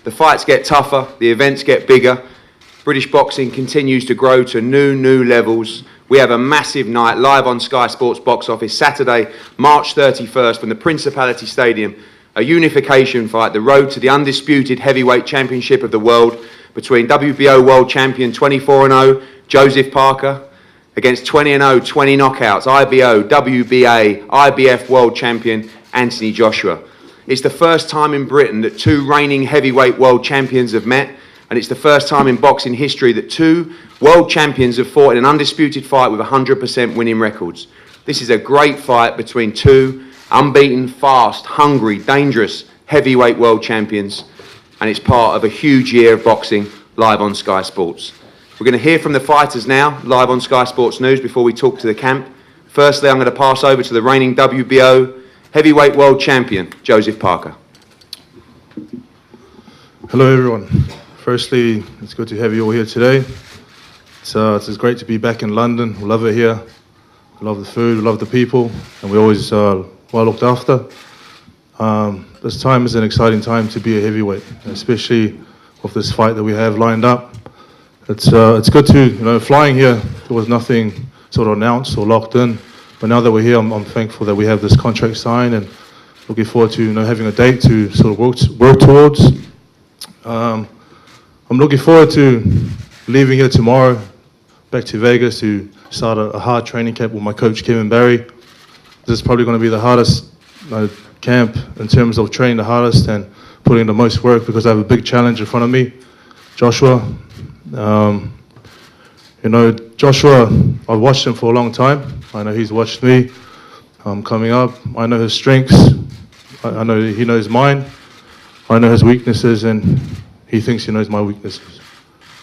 The fights get tougher, the events get bigger. British boxing continues to grow to new levels. We have a massive night live on Sky Sports box office Saturday, March 31st from the Principality Stadium. A unification fight, the road to the undisputed heavyweight championship of the world between WBO world champion 24-0 Joseph Parker against 20-0, 20 knockouts, IBO, WBA, IBF world champion Anthony Joshua. It's the first time in Britain that two reigning heavyweight world champions have met, and it's the first time in boxing history that two world champions have fought in an undisputed fight with 100% winning records. This is a great fight between two unbeaten, fast, hungry, dangerous heavyweight world champions, and it's part of a huge year of boxing live on Sky Sports. We're going to hear from the fighters now, live on Sky Sports News, before we talk to the camp. Firstly, I'm going to pass over to the reigning WBO heavyweight world champion, Joseph Parker. Hello everyone. Firstly, it's good to have you all here today. It's great to be back in London. We love it here. We love the food, we love the people, and we're always well looked after. This time is an exciting time to be a heavyweight, especially with this fight that we have lined up. It's good to, flying here, there was nothing sort of announced or locked in, but now that we're here, I'm thankful that we have this contract signed and looking forward to having a date to sort of work towards. I'm looking forward to leaving here tomorrow, back to Vegas to start a hard training camp with my coach Kevin Barry. This is probably going to be the hardest camp in terms of training the hardest and putting in the most work because I have a big challenge in front of me. Joshua, Joshua, I've watched him for a long time. I know he's watched me coming up. I know his strengths. I know he knows mine. I know his weaknesses, and he thinks he knows my weaknesses.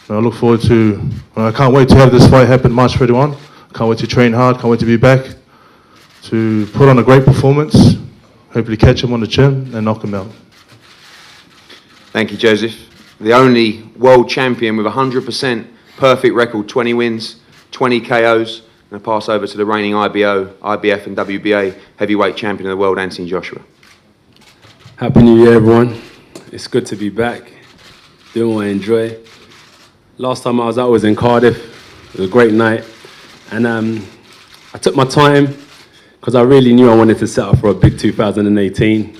And I look forward to, I can't wait to have this fight happen March 31. I can't wait to train hard, can't wait to be back, to put on a great performance, hopefully catch him on the chin and knock him out. Thank you, Joseph. The only world champion with 100% perfect record, 20 wins, 20 KOs. And I pass over to the reigning IBO, IBF and WBA heavyweight champion of the world, Anthony Joshua. Happy New Year, everyone. It's good to be back, doing what I enjoy. Last time I was in Cardiff. It was a great night. And I took my time because I really knew I wanted to set up for a big 2018.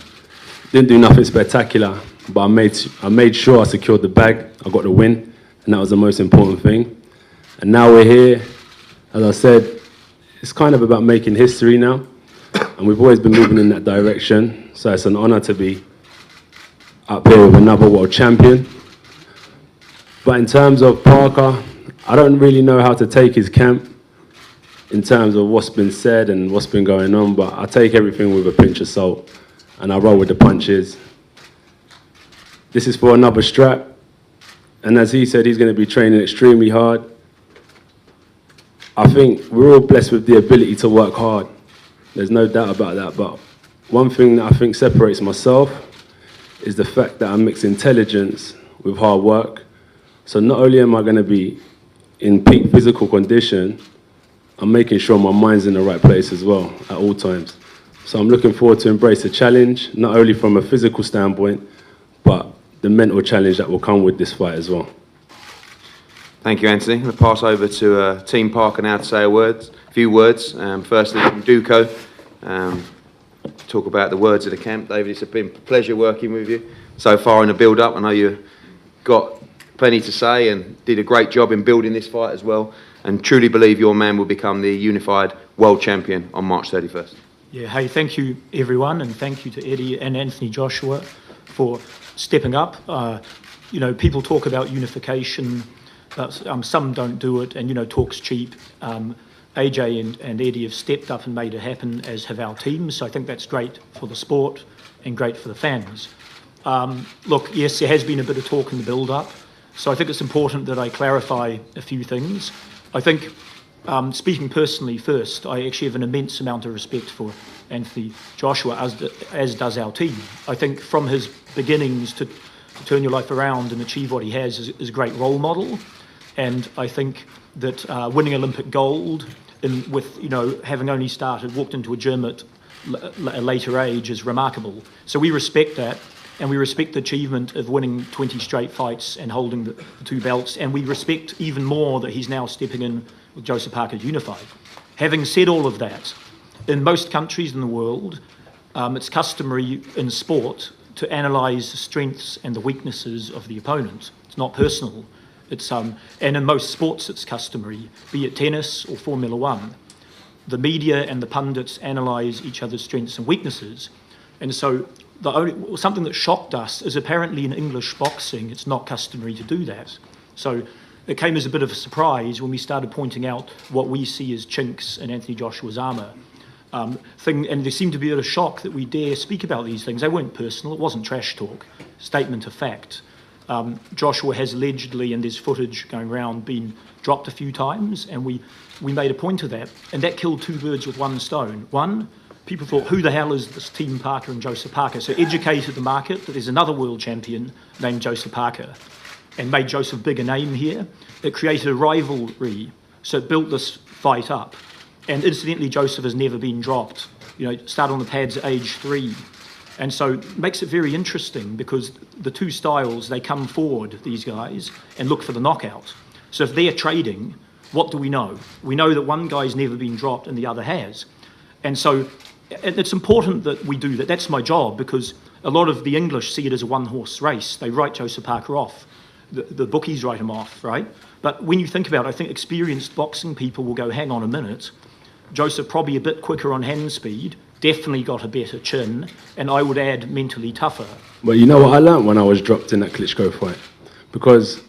Didn't do nothing spectacular, but I made sure I secured the bag. I got the win, and that was the most important thing. And now we're here. As I said, it's kind of about making history now, and we've always been moving in that direction. So it's an honor to be up here with another world champion. But in terms of Parker, I don't really know how to take his camp in terms of what's been said and what's been going on, but I take everything with a pinch of salt and I roll with the punches. This is for another strap, and as he said, he's going to be training extremely hard. I think we're all blessed with the ability to work hard. There's no doubt about that, but one thing that I think separates myself is the fact that I mix intelligence with hard work. So not only am I going to be in peak physical condition, I'm making sure my mind's in the right place as well at all times. So I'm looking forward to embrace the challenge, not only from a physical standpoint, but the mental challenge that will come with this fight as well. Thank you, Anthony. I'm going to pass over to Team Parker now to say a few words. Firstly, from Duco, talk about the words of the camp. David, it's been a pleasure working with you so far in the build-up. I know you got plenty to say and did a great job in building this fight as well, and truly believe your man will become the unified world champion on March 31st. Yeah, hey, thank you everyone, and thank you to Eddie and Anthony Joshua for stepping up. People talk about unification, but some don't do it, and talk's cheap. AJ and Eddie have stepped up and made it happen, as have our teams, so I think that's great for the sport and great for the fans. Look, yes, there has been a bit of talk in the build-up, so I think it's important that I clarify a few things. I think, speaking personally first, I actually have an immense amount of respect for Anthony Joshua, as does our team. I think from his beginnings to turn your life around and achieve what he has is a great role model. And I think that winning Olympic gold, with having only walked into a gym at a later age, is remarkable. So we respect that. and we respect the achievement of winning 20 straight fights and holding the 2 belts, and we respect even more that he's now stepping in with Joseph Parker unified. Having said all of that, in most countries in the world, it's customary in sport to analyse the strengths and the weaknesses of the opponent. It's not personal. It's and in most sports it's customary, be it tennis or Formula One. The media and the pundits analyse each other's strengths and weaknesses. And so something that shocked us is apparently in English boxing it's not customary to do that. So it came as a bit of a surprise when we started pointing out what we see as chinks in Anthony Joshua's armour. And there seemed to be a shock that we dare speak about these things. They weren't personal, it wasn't trash talk, statement of fact. Joshua has allegedly, and there's footage going around, been dropped a few times, and we made a point of that, and that killed 2 birds with 1 stone. One, people thought, who the hell is this Team Parker and Joseph Parker? So educated the market that there's another world champion named Joseph Parker, and made Joseph big a name here. It created a rivalry, so it built this fight up. And incidentally, Joseph has never been dropped. Started on the pads at age 3. And so it makes it very interesting because the 2 styles, they come forward, these guys, and look for the knockout. So if they're trading, what do we know? We know that one guy's never been dropped and the other has. And so it's important that we do that. That's my job, because a lot of the English see it as a one-horse race. They write Joseph Parker off. The bookies write him off, right? But when you think about it, I think experienced boxing people will go, hang on a minute, Joseph probably a bit quicker on hand speed, definitely got a better chin, and I would add mentally tougher. But you know what I learned when I was dropped in that Klitschko fight? Because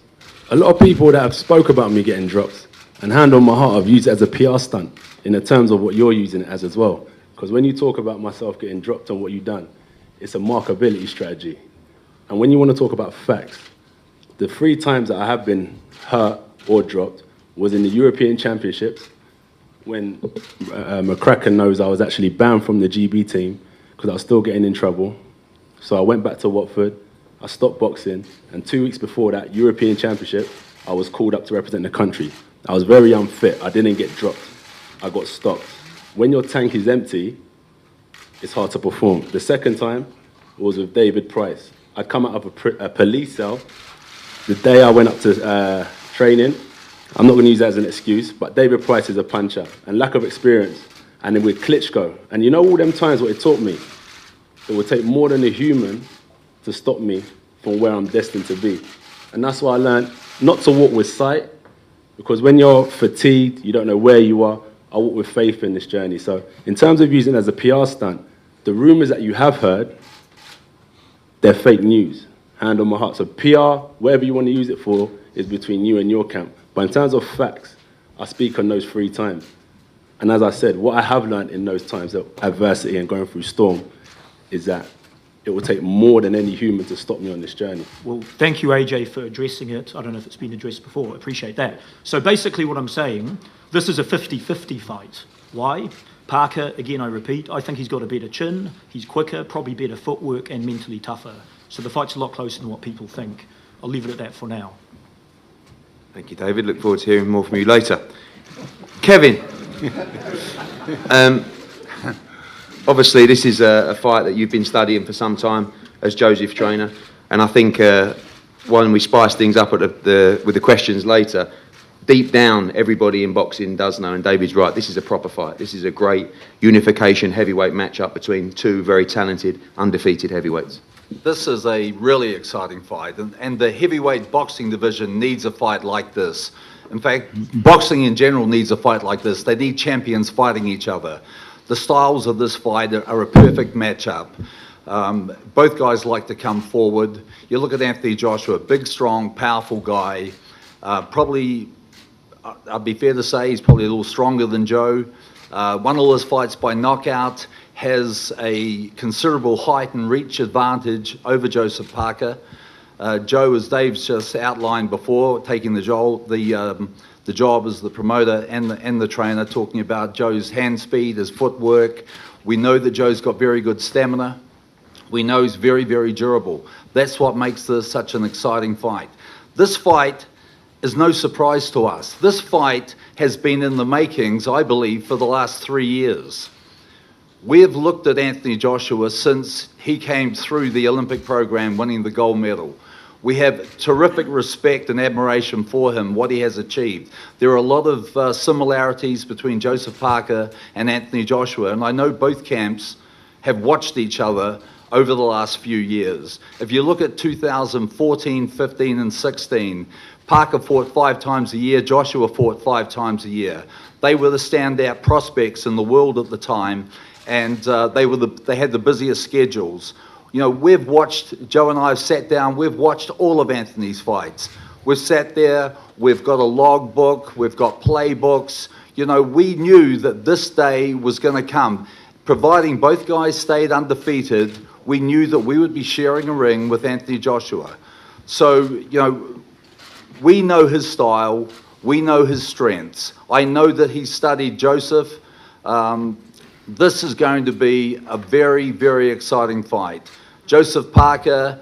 a lot of people that have spoke about me getting dropped, and hand on my heart, I've used it as a PR stunt in the terms of what you're using it as well. Because when you talk about myself getting dropped on what you've done, it's a markability strategy. And when you want to talk about facts, the 3 times that I have been hurt or dropped was in the European Championships, when McCracken knows I was actually banned from the GB team because I was still getting in trouble. So I went back to Watford, I stopped boxing, and 2 weeks before that European Championship, I was called up to represent the country. I was very unfit, I didn't get dropped, I got stopped. When your tank is empty, it's hard to perform. The second time was with David Price. I'd come out of a police cell the day I went up to training. I'm not going to use that as an excuse, but David Price is a puncher, and lack of experience. And then with Klitschko, and you know all them times what it taught me, it would take more than a human to stop me from where I'm destined to be. And that's why I learned not to walk with sight, because when you're fatigued, you don't know where you are. I walk with faith in this journey. So in terms of using it as a PR stunt, the rumours that you have heard, they're fake news, hand on my heart. So PR, whatever you want to use it for, is between you and your camp. But in terms of facts, I speak on those 3 times. And as I said, what I have learned in those times of adversity and going through storm is that it will take more than any human to stop me on this journey. Well, thank you, AJ, for addressing it. I don't know if it's been addressed before. I appreciate that. So basically what I'm saying, this is a 50-50 fight. Why? Parker, again, I repeat, I think he's got a better chin, he's quicker, probably better footwork, and mentally tougher. So the fight's a lot closer than what people think. I'll leave it at that for now. Thank you, David. Look forward to hearing more from you later. Kevin, obviously this is a fight that you've been studying for some time as Joseph trainer, and I think when we spice things up at with the questions later, deep down everybody in boxing does know, and David's right, this is a proper fight. This is a great unification heavyweight matchup between 2 very talented, undefeated heavyweights. This is a really exciting fight, and the heavyweight boxing division needs a fight like this. In fact, boxing in general needs a fight like this. They need champions fighting each other. The styles of this fight are a perfect matchup. Both guys like to come forward. You look at Anthony Joshua, big, strong, powerful guy. Probably, I'd be fair to say, he's probably a little stronger than Joe. Won all his fights by knockout. Has a considerable height and reach advantage over Joseph Parker. Joe, as Dave's just outlined before, taking the job as the promoter and the trainer, talking about Joe's hand speed, his footwork. We know that Joe's got very good stamina. We know he's very, very durable. That's what makes this such an exciting fight. This fight is no surprise to us. This fight has been in the makings, I believe, for the last 3 years. We have looked at Anthony Joshua since he came through the Olympic program winning the gold medal. We have terrific respect and admiration for him, what he has achieved. There are a lot of similarities between Joseph Parker and Anthony Joshua, and I know both camps have watched each other over the last few years. If you look at 2014, 15, and 16, Parker fought 5 times a year, Joshua fought 5 times a year. They were the standout prospects in the world at the time, and they had the busiest schedules. You know, we've watched, Joe and I have sat down, we've watched all of Anthony's fights. We've sat there, we've got a log book, we've got playbooks. You know, we knew that this day was going to come. Providing both guys stayed undefeated, we knew that we would be sharing a ring with Anthony Joshua. So, you know, we know his style, we know his strengths. I know that he studied Joseph. This is going to be a very, very exciting fight. Joseph Parker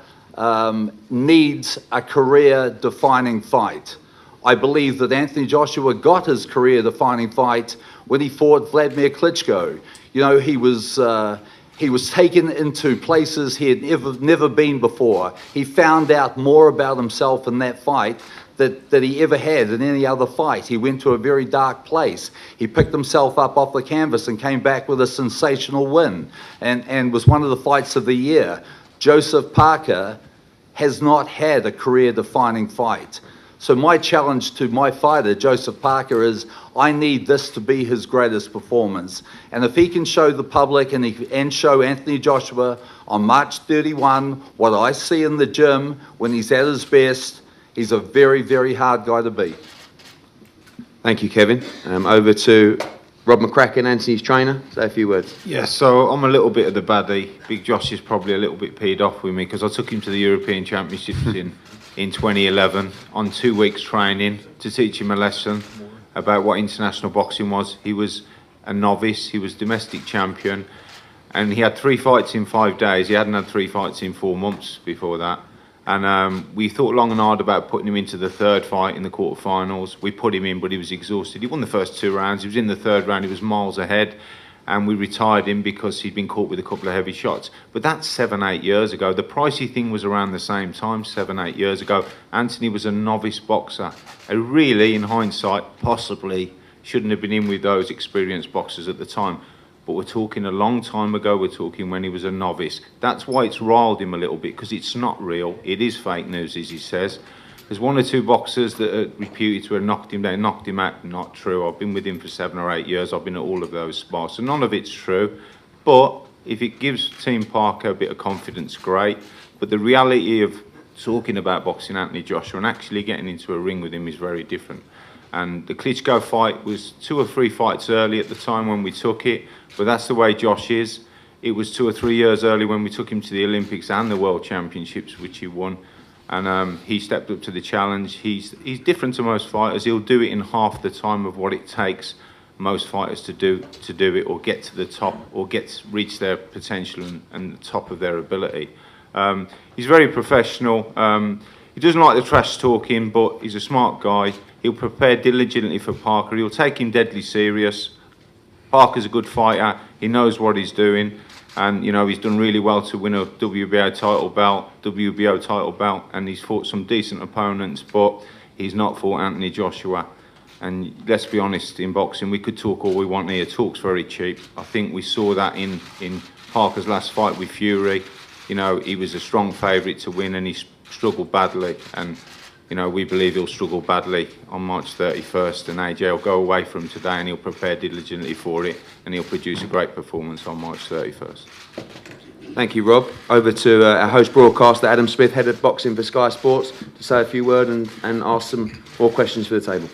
needs a career-defining fight. I believe that Anthony Joshua got his career-defining fight when he fought Vladimir Klitschko. You know, he was taken into places he had never been before. He found out more about himself in that fight that he ever had in any other fight. He went to a very dark place. He picked himself up off the canvas and came back with a sensational win and was one of the fights of the year. Joseph Parker has not had a career-defining fight. So my challenge to my fighter, Joseph Parker, is I need this to be his greatest performance. And if he can show the public and show Anthony Joshua on March 31 what I see in the gym when he's at his best, he's a very, very hard guy to beat. Thank you, Kevin. Over to Rob McCracken, Anthony's trainer. Say a few words. Yeah, so I'm a little bit of the baddie. Big Josh is probably a little bit peed off with me because I took him to the European Championships in 2011 on 2 weeks training to teach him a lesson about what international boxing was. He was a novice, he was domestic champion, and he had 3 fights in 5 days. He hadn't had 3 fights in 4 months before that. And we thought long and hard about putting him into the 3rd fight in the quarterfinals. We put him in, but he was exhausted. He won the first 2 rounds. He was in the 3rd round. He was miles ahead. And we retired him because he'd been caught with a couple of heavy shots. But that's 7, 8 years ago. The pricey thing was around the same time, 7, 8 years ago. Anthony was a novice boxer. Really, in hindsight, possibly shouldn't have been in with those experienced boxers at the time. But we're talking a long time ago, we're talking when he was a novice. That's why it's riled him a little bit, because it's not real. It is fake news, as he says. There's 1 or 2 boxers that are reputed to have knocked him down, knocked him out. Not true. I've been with him for 7 or 8 years. I've been at all of those spots, so none of it's true. But if it gives Team Parker a bit of confidence, great. But the reality of talking about boxing Anthony Joshua and actually getting into a ring with him is very different. And the Klitschko fight was 2 or 3 fights early at the time when we took it, but that's the way Josh is. It was 2 or 3 years early when we took him to the Olympics and the World Championships, which he won. And he stepped up to the challenge. He's different to most fighters. He'll do it in half the time of what it takes most fighters to do it, or get to the top, or reach their potential and the top of their ability. He's very professional. He doesn't like the trash talking, but he's a smart guy. He'll prepare diligently for Parker. He'll take him deadly serious. Parker's a good fighter. He knows what he's doing. And, you know, he's done really well to win a WBO title belt, and he's fought some decent opponents, but he's not fought Anthony Joshua. And let's be honest, in boxing, we could talk all we want here. Talk's very cheap. I think we saw that in Parker's last fight with Fury. You know, he was a strong favourite to win, and he struggled badly. And, you know, we believe he'll struggle badly on March 31st, and AJ will go away from today and he'll prepare diligently for it, and he'll produce a great performance on March 31st. Thank you, Rob. Over to our host broadcaster, Adam Smith, head of boxing for Sky Sports, to say a few words and ask some more questions for the table.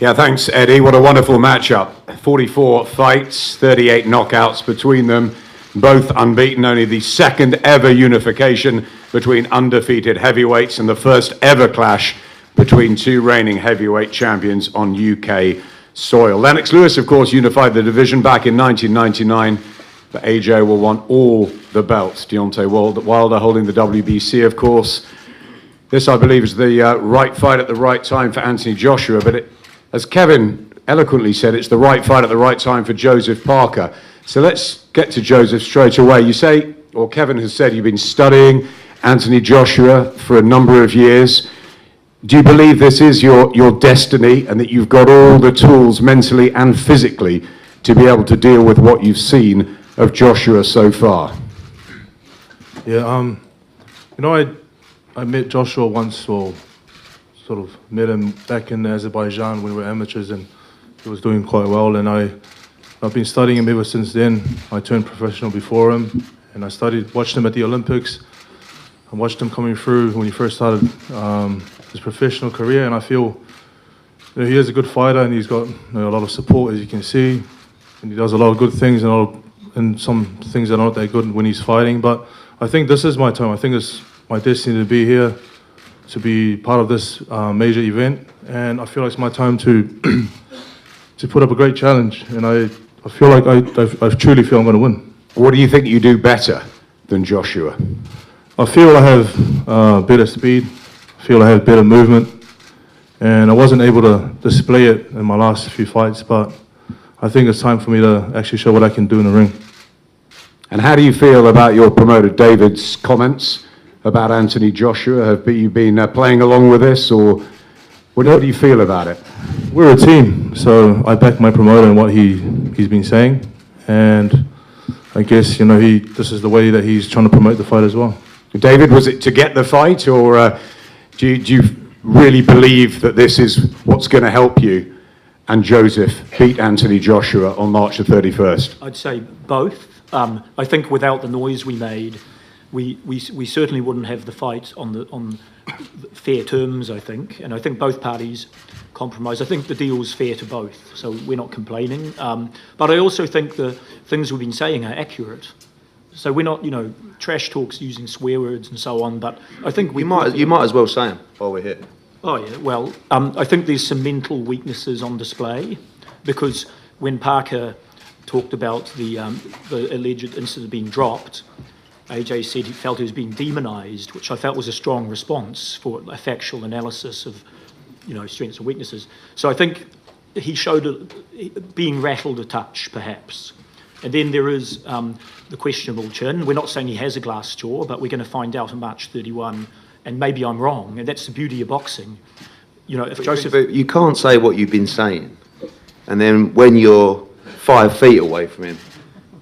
Yeah, thanks, Eddie. What a wonderful matchup. 44 fights, 38 knockouts between them, both unbeaten. Only the 2nd ever unification between undefeated heavyweights, and the 1st ever clash between 2 reigning heavyweight champions on UK soil. Lennox Lewis, of course, unified the division back in 1999, but AJ will want all the belts. Deontay Wilder holding the WBC, of course. This, I believe, is the right fight at the right time for Anthony Joshua, but as Kevin eloquently said, it's the right fight at the right time for Joseph Parker. So let's get to Joseph straight away. You say, or Kevin has said, you've been studying Anthony Joshua for a number of years. Do you believe this is your destiny and that you've got all the tools mentally and physically to be able to deal with what you've seen of Joshua so far? Yeah, you know, I met Joshua once, or sort of met him back in Azerbaijan when we were amateurs, and he was doing quite well, and I've been studying him ever since then. I turned professional before him, and watched him at the Olympics. I watched him coming through when he first started his professional career, and I feel he is a good fighter, and he's got a lot of support, as you can see, and he does a lot of good things, and some things are not that good when he's fighting. But I think this is my time. I think it's my destiny to be here, to be part of this major event, and I feel like it's my time to to put up a great challenge, and I feel like I truly feel I'm going to win. What do you think you do better than Joshua? I feel I have better speed, I feel I have better movement, and I wasn't able to display it in my last few fights, but I think it's time for me to actually show what I can do in the ring. And how do you feel about your promoter David's comments about Anthony Joshua? Have you been playing along with this, or what do you feel about it? We're a team, so I back my promoter in what he's been saying, and I guess, this is the way that he's trying to promote the fight as well. David, was it to get the fight, or do you really believe that this is what's going to help you and Joseph beat Anthony Joshua on March the 31st? I'd say both. I think without the noise we made, we certainly wouldn't have the fight on fair terms, I think. And I think both parties compromised. I think the deal's fair to both, so we're not complaining. But I also think the things we've been saying are accurate. So we're not, trash talks using swear words and so on, but I think You might as well say them while we're here. Oh, yeah, well, I think there's some mental weaknesses on display, because when Parker talked about the alleged incident being dropped, AJ said he felt he was being demonised, which I felt was a strong response for a factual analysis of, strengths and weaknesses. So I think he showed being rattled a touch, perhaps. And then there is the questionable chin. We're not saying he has a glass jaw, but we're going to find out on March 31, and maybe I'm wrong, and that's the beauty of boxing. If Joseph... But you can't say what you've been saying, and then when you're 5 feet away from him,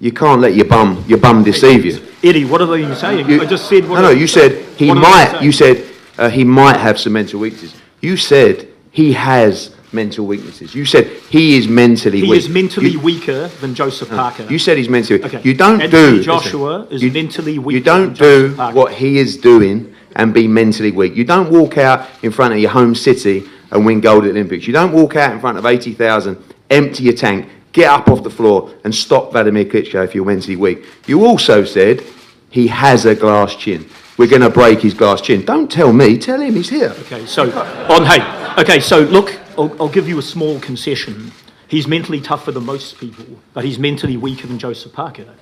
you can't let your bum deceive you. Eddie, what are you saying? I just said... No, you said he might. You said he might have some mental weaknesses. You said he has mental weaknesses. You said he is mentally weak. He is mentally weaker than Joseph Parker. You said he's mentally weak. Okay. You don't Anthony Joshua is mentally weaker. You don't do what he is doing and be mentally weak. You don't walk out in front of your home city and win gold at the Olympics. You don't walk out in front of 80,000, empty your tank, get up off the floor and stop Vladimir Klitschko if you're mentally weak. You also said he has a glass chin. We're going to break his glass chin. Don't tell me, tell him he's here. Okay, so look, I'll give you a small concession. He's mentally tougher than most people, but he's mentally weaker than Joseph Parker.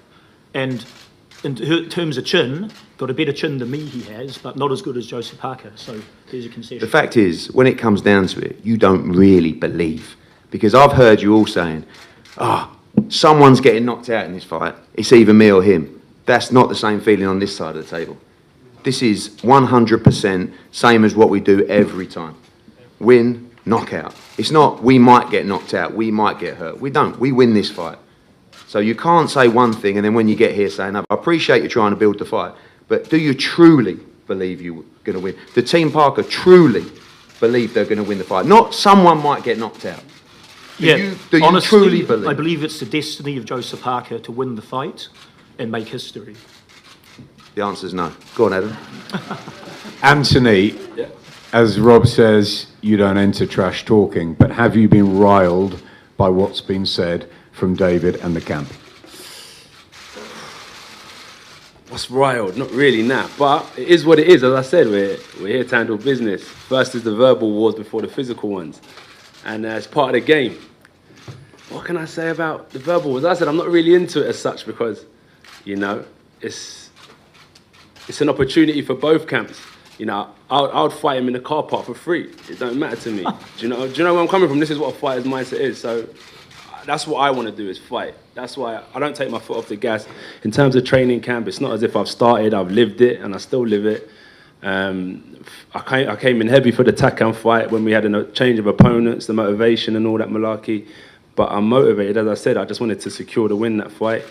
And in terms of chin, got a better chin than me he has, but not as good as Joseph Parker. So there's a concession. The fact is, when it comes down to it, you don't really believe. Because I've heard you all saying, someone's getting knocked out in this fight. It's either me or him. That's not the same feeling on this side of the table. This is 100% same as what we do every time. Win, knockout. It's not we might get knocked out, we might get hurt. We don't. We win this fight. So you can't say one thing and then when you get here say another. I appreciate you trying to build the fight, but do you truly believe you're going to win? The Team Parker truly believe they're going to win the fight. Not someone might get knocked out. Do you honestly, truly believe? I believe it's the destiny of Joseph Parker to win the fight and make history. The answer's no. Go on, Adam. Anthony, as Rob says, you don't enter trash talking, but have you been riled by what's been said from David and the camp? What's riled? Not really, nah. But it is what it is. As I said, we're here to handle business. First is the verbal wars before the physical ones. And it's part of the game. What can I say about the verbal wars? As I said, I'm not really into it as such because, it's an opportunity for both camps. I would fight him in the car park for free. It don't matter to me. Do you know where I'm coming from? This is what a fighter's mindset is. So that's what I want to do, is fight. That's why I don't take my foot off the gas. In terms of training camp, it's not as if I've started, I've lived it, and I still live it. I came in heavy for the Takam fight when we had a change of opponents, the motivation and all that malarkey. But I'm motivated, as I said, I just wanted to secure the win that fight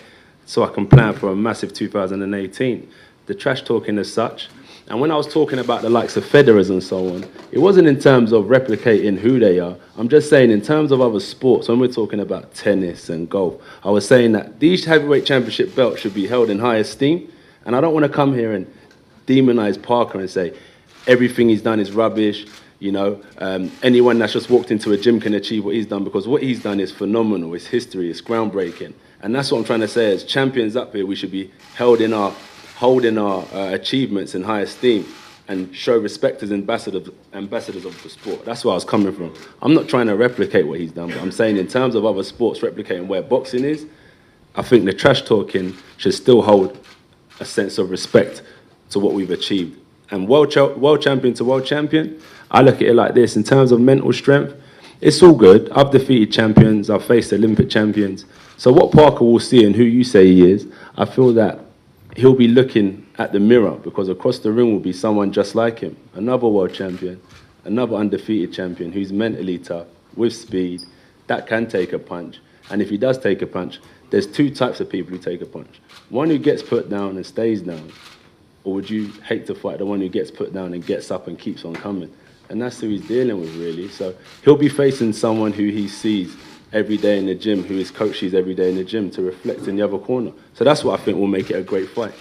so I can plan for a massive 2018. The trash talking as such. And when I was talking about the likes of Federers and so on, it wasn't in terms of replicating who they are. I'm just saying in terms of other sports, when we're talking about tennis and golf, I was saying that these heavyweight championship belts should be held in high esteem. And I don't want to come here and demonize Parker and say everything he's done is rubbish. You know, anyone that's just walked into a gym can achieve what he's done, because what he's done is phenomenal. It's history, it's groundbreaking. And that's what I'm trying to say. As champions up here, we should be holding our achievements in high esteem and show respect as ambassadors of the sport. That's where I was coming from. I'm not trying to replicate what he's done, but I'm saying in terms of other sports replicating where boxing is, I think the trash talking should still hold a sense of respect to what we've achieved. And world champion to world champion, I look at it like this. In terms of mental strength, it's all good. I've defeated champions. I've faced Olympic champions. So what Parker will see and who you say he is, I feel that he'll be looking at the mirror, because across the ring will be someone just like him. Another world champion, another undefeated champion who's mentally tough, with speed, that can take a punch. And if he does take a punch, there's two types of people who take a punch. One who gets put down and stays down, or would you hate to fight the one who gets put down and gets up and keeps on coming? And that's who he's dealing with, really. So he'll be facing someone who he sees every day in the gym, who his coach sees every day in the gym, to reflect in the other corner. So that's what I think will make it a great fight.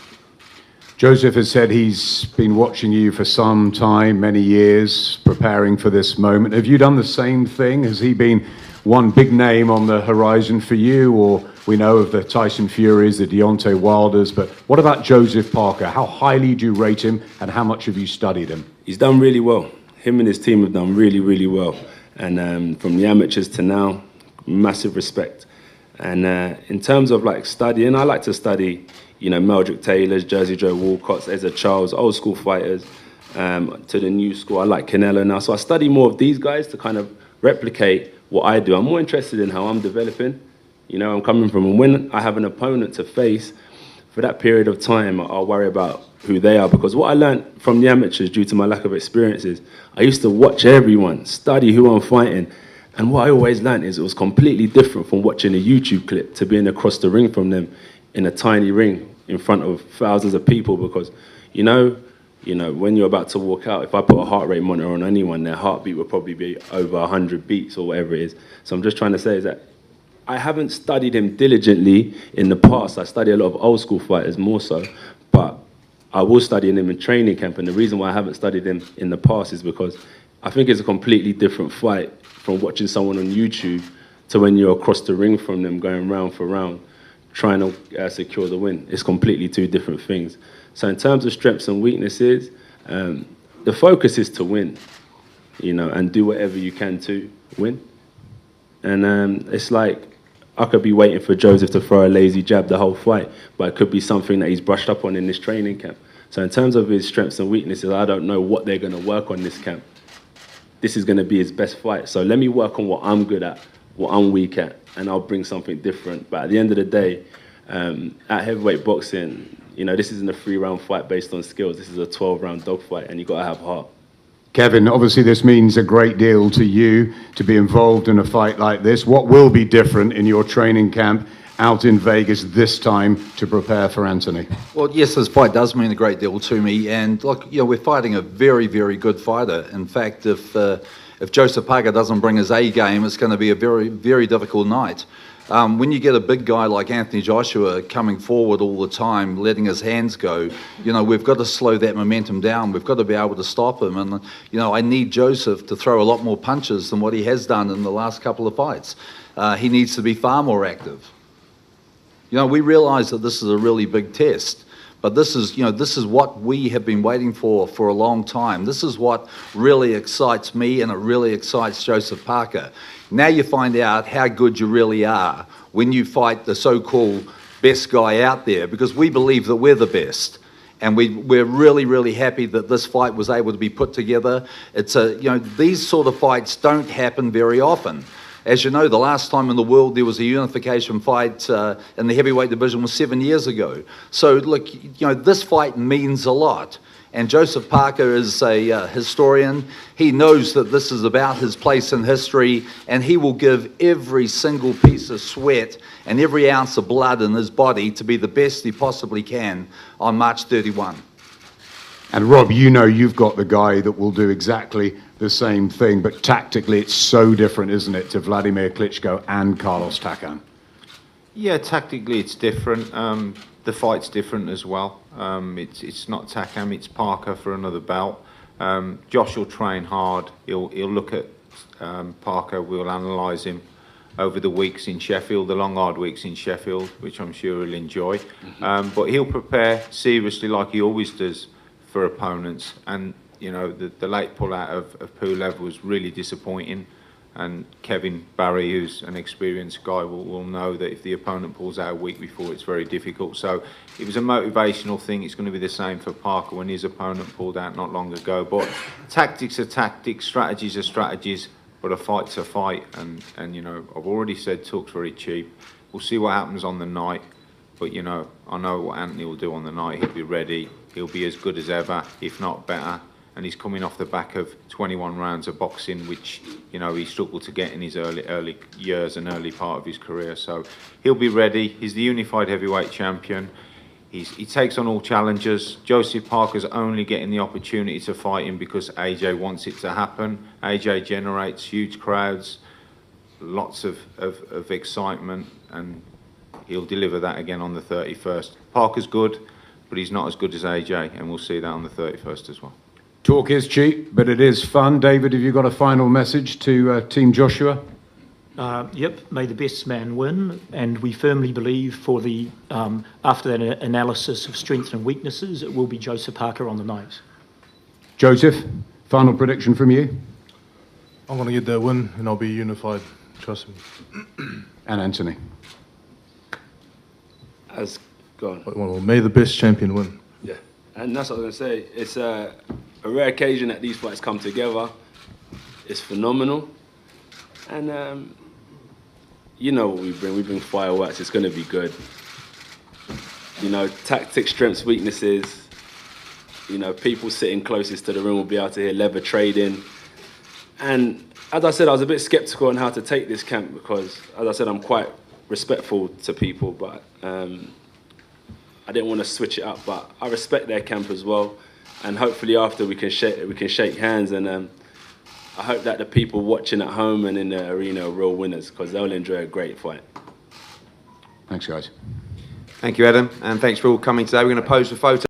Joseph has said he's been watching you for some time, many years, preparing for this moment. Have you done the same thing? Has he been one big name on the horizon for you? Or we know of the Tyson Furies, the Deontay Wilders, but what about Joseph Parker? How highly do you rate him, and how much have you studied him? He's done really well. Him and his team have done really, really well. And from the amateurs to now, massive respect. And in terms of like studying, I like to study, you know, Meldrick Taylors, Jersey Joe Walcotts, Ezra Charles, old school fighters, to the new school. I like Canelo now. So I study more of these guys to kind of replicate what I do. I'm more interested in how I'm developing. You know, I'm coming from, and when I have an opponent to face, for that period of time, I'll worry about who they are. Because what I learned from the amateurs, due to my lack of experience, is I used to watch everyone, study who I'm fighting. And what I always learned is it was completely different from watching a YouTube clip to being across the ring from them in a tiny ring in front of thousands of people. Because, you know, when you're about to walk out, if I put a heart rate monitor on anyone, their heartbeat would probably be over 100 beats or whatever it is. So I'm just trying to say is that I haven't studied him diligently in the past. I study a lot of old school fighters more so, but I will study him in training camp. And the reason why I haven't studied him in the past is because I think it's a completely different fight from watching someone on YouTube to when you're across the ring from them, going round for round, trying to secure the win. It's completely two different things. So in terms of strengths and weaknesses, the focus is to win, you know, and do whatever you can to win. And it's like, I could be waiting for Joseph to throw a lazy jab the whole fight, but it could be something that he's brushed up on in this training camp. So in terms of his strengths and weaknesses, I don't know what they're going to work on this camp. This is going to be his best fight. So let me work on what I'm good at, what I'm weak at, and I'll bring something different. But at the end of the day, at heavyweight boxing, you know, this isn't a 3-round fight based on skills. This is a 12-round dogfight, and you've got to have heart. Kevin, obviously this means a great deal to you to be involved in a fight like this. What will be different in your training camp out in Vegas this time to prepare for Anthony? Well, yes, this fight does mean a great deal to me, and look, you know, we're fighting a very, very good fighter. In fact, if Joseph Parker doesn't bring his A game, it's going to be a very, very difficult night. When you get a big guy like Anthony Joshua coming forward all the time, letting his hands go, you know, we've got to slow that momentum down. We've got to be able to stop him. And, you know, I need Joseph to throw a lot more punches than what he has done in the last couple of fights. He needs to be far more active. You know, we realise that this is a really big test. But this is, you know, this is what we have been waiting for a long time. This is what really excites me, and it really excites Joseph Parker. Now you find out how good you really are when you fight the so-called best guy out there, because we believe that we're the best. And we're really, really happy that this fight was able to be put together. It's a, you know, these sort of fights don't happen very often. As you know, the last time in the world there was a unification fight in the heavyweight division was 7 years ago. So look, this fight means a lot. And Joseph Parker is a historian. He knows that this is about his place in history, and he will give every single piece of sweat and every ounce of blood in his body to be the best he possibly can on March 31. And Rob, you've got the guy that will do exactly the same thing, but tactically it's so different, isn't it, to Vladimir Klitschko and Carlos Takam? Yeah, tactically it's different. The fight's different as well. It's not Takam, it's Parker for another belt. Josh will train hard. He'll look at Parker. We'll analyse him over the weeks in Sheffield, the long hard weeks in Sheffield, which I'm sure he'll enjoy. But he'll prepare seriously like he always does for opponents. And the late pull-out of Pulev was really disappointing. And Kevin Barry, who's an experienced guy, will know that if the opponent pulls out a week before, it's very difficult. So it was a motivational thing. It's going to be the same for Parker when his opponent pulled out not long ago. But tactics are tactics, strategies are strategies, but a fight's a fight. And I've already said Tuck's very cheap. We'll see what happens on the night. But, I know what Anthony will do on the night. He'll be ready. He'll be as good as ever, if not better. And he's coming off the back of 21 rounds of boxing, which, he struggled to get in his early years and early part of his career. So he'll be ready. He's the unified heavyweight champion. He takes on all challengers. Joseph Parker's only getting the opportunity to fight him because AJ wants it to happen. AJ generates huge crowds, lots of excitement, and he'll deliver that again on the 31st. Parker's good, but he's not as good as AJ, and we'll see that on the 31st as well. Talk is cheap, but it is fun. David, have you got a final message to Team Joshua? Yep, may the best man win, and we firmly believe after that analysis of strengths and weaknesses, it will be Joseph Parker on the night. Joseph, final prediction from you? I'm going to get that win, and I'll be unified. Trust me. And Anthony? Well, may the best champion win. Yeah, and that's what I was going to say. It's a rare occasion that these fights come together. It's phenomenal. And you know what we bring. We bring fireworks. It's going to be good. Tactics, strengths, weaknesses. People sitting closest to the ring will be able to hear leather trading. And as I said, I was a bit sceptical on how to take this camp because, as I said, I'm quite respectful to people, but I didn't want to switch it up. But I respect their camp as well. And hopefully after we can shake hands, and I hope that the people watching at home and in the arena are real winners because they'll enjoy a great fight. Thanks, guys. Thank you, Adam, and thanks for all coming today. We're going to pose for photo.